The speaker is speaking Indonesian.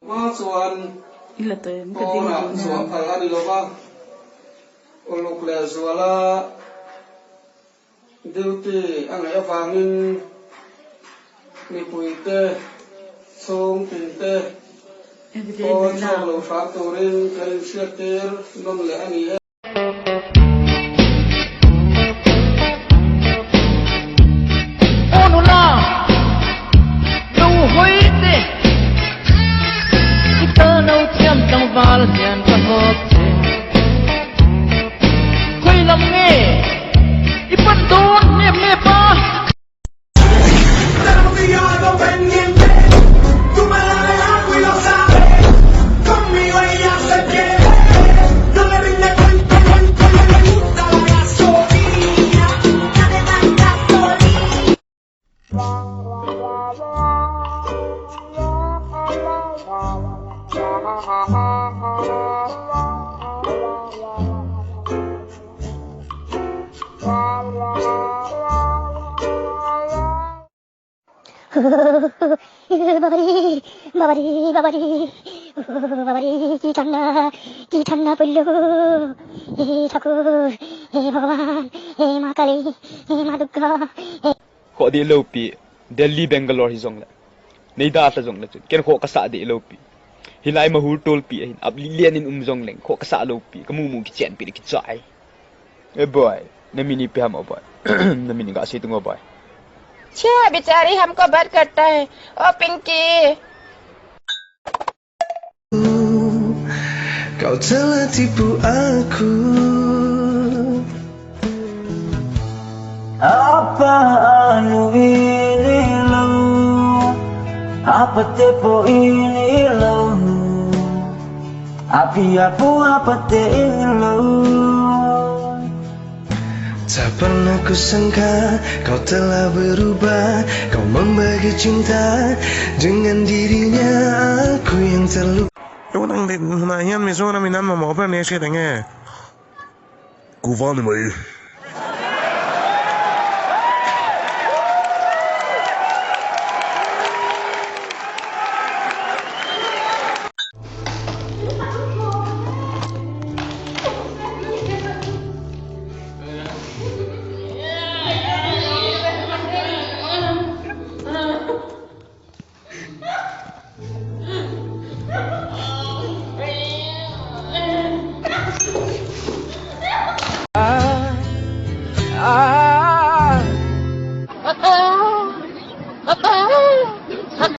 ma chuan ila to ka ko ding na na chuan phal ani lowa uluk le zuala duty angai awangin ni puite song tinte everyday ko na chok lo factory kalin siatir non le ani Val hiền con hộp trên quay lòng nghe ít phân đốn niệm niệm ba बाबारी की ठंडा पुल्लू हे ठाकुर हे भगवान हे माँ काली हे माँ Durga ko di lopi Delhi Bangalore hi zongla nei da ta zongla chu ken ko ka sa di lopi hilai ma hur tol pi hin ab lian in zong leng ko ka sa lopi ka mu ki chen pi ki chai e boy na mini pe ham boy na mini ga si tung boy छे बेचारी हमको बर करता है ओ Pinky Kau telah tipu aku. apa anu ini lo apa tepo ini lo api apa te ini lo. Tak pernah kusangka kau telah berubah. Kau membagi cinta dengan dirinya. Aku yang terluka. Yo nang dit na hian mi so na mi nan ma mo pa ne she denge. Ku van mai.